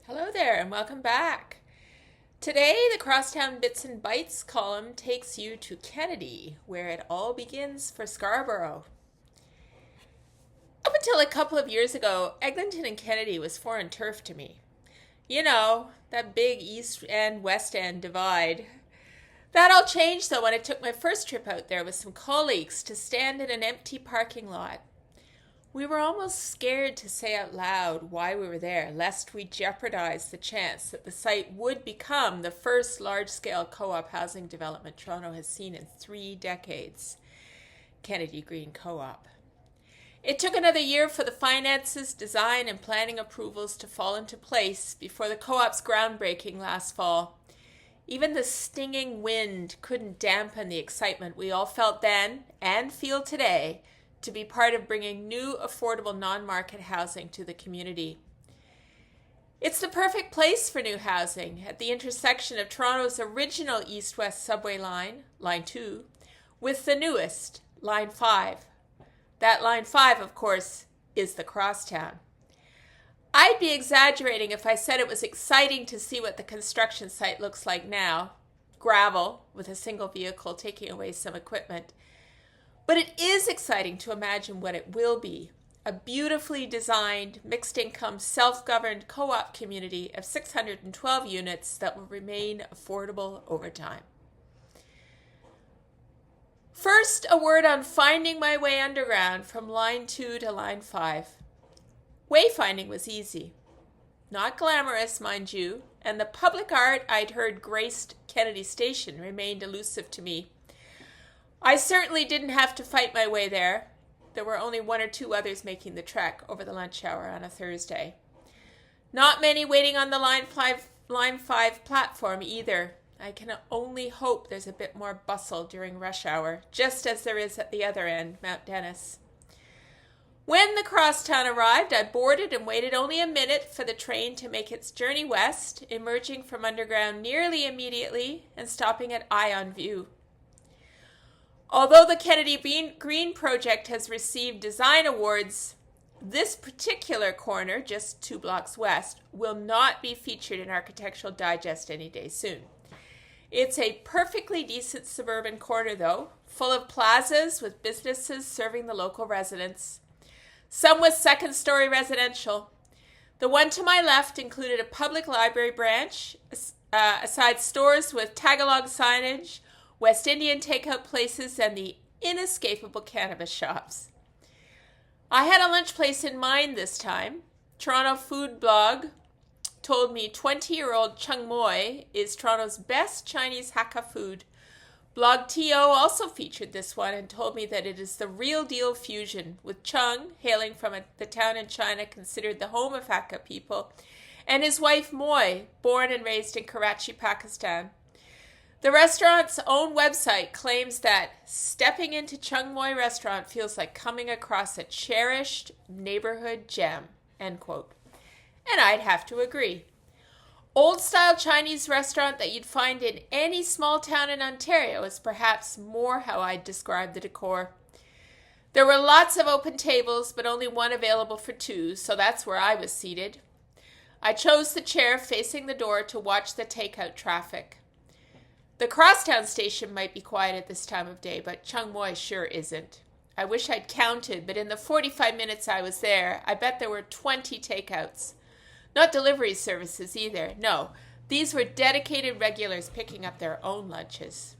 Hello there and welcome back. Today, the Crosstown Bits and Bites column takes you to Kennedy, where it all begins for Scarborough. Up until a couple of years ago, Eglinton and Kennedy was foreign turf to me. You know, that big East End West End divide. That all changed though when I took my first trip out there with some colleagues to stand in an empty parking lot. We were almost scared to say out loud why we were there, lest we jeopardize the chance that the site would become the first large-scale co-op housing development Toronto has seen in 3 decades. Kennedy Green Co-op. It took another year for the finances, design, and planning approvals to fall into place before the co-op's groundbreaking last fall. Even the stinging wind couldn't dampen the excitement we all felt then, and feel today, to be part of bringing new, affordable, non-market housing to the community. It's the perfect place for new housing at the intersection of Toronto's original east-west subway line, Line 2, with the newest, Line 5. That Line 5, of course, is the Crosstown. I'd be exaggerating if I said it was exciting to see what the construction site looks like now. Gravel, with a single vehicle taking away some equipment. But it is exciting to imagine what it will be, a beautifully designed, mixed-income, self-governed co-op community of 612 units that will remain affordable over time. First, a word on finding my way underground from Line 2 to Line 5. Wayfinding was easy. Not glamorous, mind you, and the public art I'd heard graced Kennedy Station remained elusive to me. I certainly didn't have to fight my way there. There were only 1 or 2 others making the trek over the lunch hour on a Thursday. Not many waiting on the Line 5 platform either. I can only hope there's a bit more bustle during rush hour, just as there is at the other end, Mount Dennis. When the Crosstown arrived, I boarded and waited only a minute for the train to make its journey west, emerging from underground nearly immediately and stopping at Ion View. Although the Kennedy Green project has received design awards, this particular corner, just 2 blocks west, will not be featured in Architectural Digest any day soon. It's a perfectly decent suburban corner, though, full of plazas with businesses serving the local residents. Some with second-story residential. The one to my left included a public library branch, aside stores with Tagalog signage, West Indian takeout places, and the inescapable cannabis shops. I had a lunch place in mind this time. Toronto Food Blog told me 20-year-old Chung Moi is Toronto's best Chinese Hakka food. Blog TO also featured this one and told me that it is the real deal fusion, with Chung, hailing from the town in China considered the home of Hakka people, and his wife Moi, born and raised in Karachi, Pakistan. The restaurant's own website claims that stepping into Chung Moi restaurant feels like coming across a cherished neighborhood gem, end quote. And I'd have to agree. Old-style Chinese restaurant that you'd find in any small town in Ontario is perhaps more how I'd describe the decor. There were lots of open tables, but only one available for 2, so that's where I was seated. I chose the chair facing the door to watch the takeout traffic. The Crosstown station might be quiet at this time of day, but Chung Moi sure isn't. I wish I'd counted, but in the 45 minutes I was there, I bet there were 20 takeouts. Not delivery services either. No, these were dedicated regulars picking up their own lunches.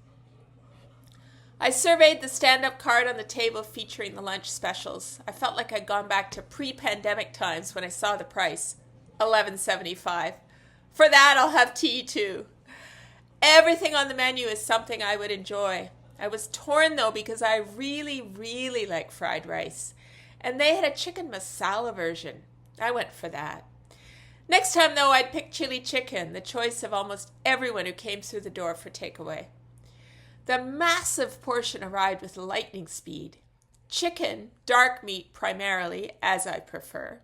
I surveyed the stand-up card on the table featuring the lunch specials. I felt like I'd gone back to pre-pandemic times when I saw the price, $11.75. For that, I'll have tea too. Everything on the menu is something I would enjoy. I was torn, though, because I really, really like fried rice. And they had a chicken masala version. I went for that. Next time, though, I'd pick chili chicken, the choice of almost everyone who came through the door for takeaway. The massive portion arrived with lightning speed. Chicken, dark meat primarily, as I prefer.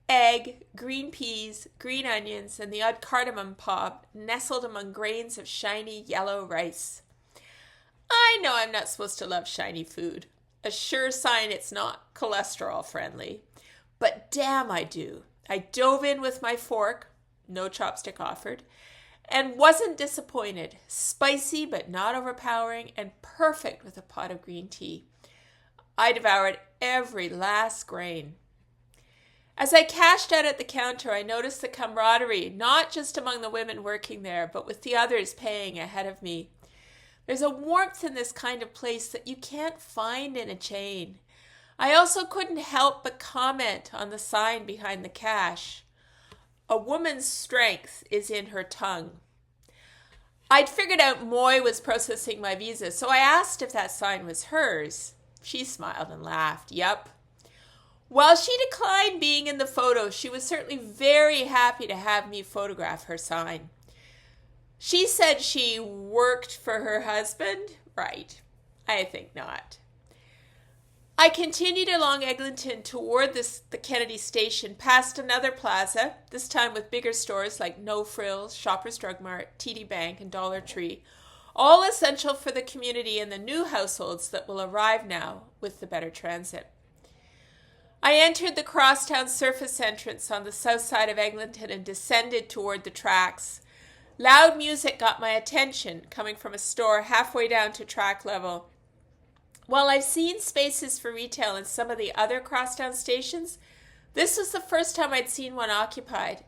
Egg, green peas, green onions, and the odd cardamom pod nestled among grains of shiny yellow rice. I know I'm not supposed to love shiny food, a sure sign it's not cholesterol friendly, but damn I do. I dove in with my fork, no chopstick offered, and wasn't disappointed. Spicy but not overpowering and perfect with a pot of green tea. I devoured every last grain. As I cashed out at the counter, I noticed the camaraderie, not just among the women working there, but with the others paying ahead of me. There's a warmth in this kind of place that you can't find in a chain. I also couldn't help but comment on the sign behind the cash. A woman's strength is in her tongue. I'd figured out Moy was processing my visa, so I asked if that sign was hers. She smiled and laughed. Yup. While she declined being in the photo, she was certainly very happy to have me photograph her sign. She said she worked for her husband? Right. I think not. I continued along Eglinton toward the Kennedy station, past another plaza, this time with bigger stores like No Frills, Shoppers Drug Mart, TD Bank, and Dollar Tree, all essential for the community and the new households that will arrive now with the better transit. I entered the Crosstown surface entrance on the south side of Eglinton and descended toward the tracks. Loud music got my attention, coming from a store halfway down to track level. While I've seen spaces for retail in some of the other Crosstown stations, this was the first time I'd seen one occupied.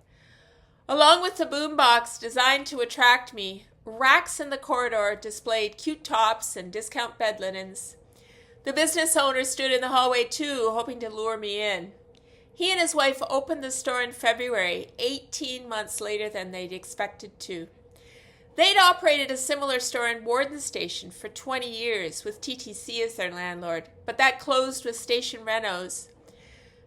Along with the boombox designed to attract me, racks in the corridor displayed cute tops and discount bed linens. The business owner stood in the hallway too, hoping to lure me in. He and his wife opened the store in February, 18 months later than they'd expected to. They'd operated a similar store in Warden Station for 20 years with TTC as their landlord, but that closed with station renos.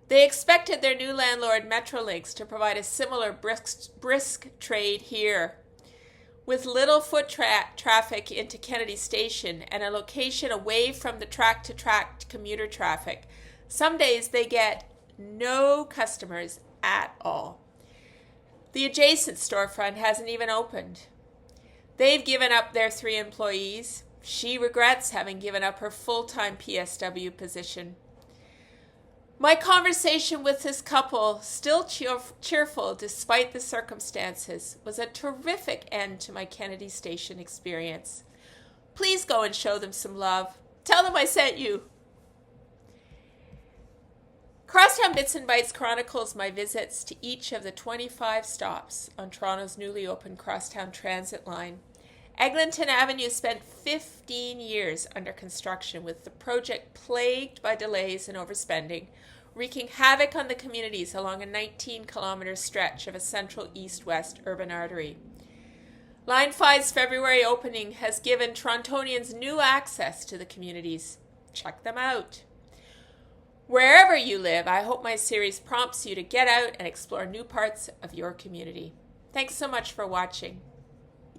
They expected their new landlord, Metrolinx, to provide a similar brisk trade here. With little foot traffic into Kennedy Station and a location away from the track-to-track commuter traffic, some days they get no customers at all. The adjacent storefront hasn't even opened. They've given up their 3 employees. She regrets having given up her full-time PSW position. My conversation with this couple, still cheerful despite the circumstances, was a terrific end to my Kennedy Station experience. Please go and show them some love. Tell them I sent you. Crosstown Bits and Bites chronicles my visits to each of the 25 stops on Toronto's newly opened Crosstown Transit line. Eglinton Avenue spent 15 years under construction, with the project plagued by delays and overspending, wreaking havoc on the communities along a 19-kilometer stretch of a central east-west urban artery. Line 5's February opening has given Torontonians new access to the communities. Check them out. Wherever you live, I hope my series prompts you to get out and explore new parts of your community. Thanks so much for watching.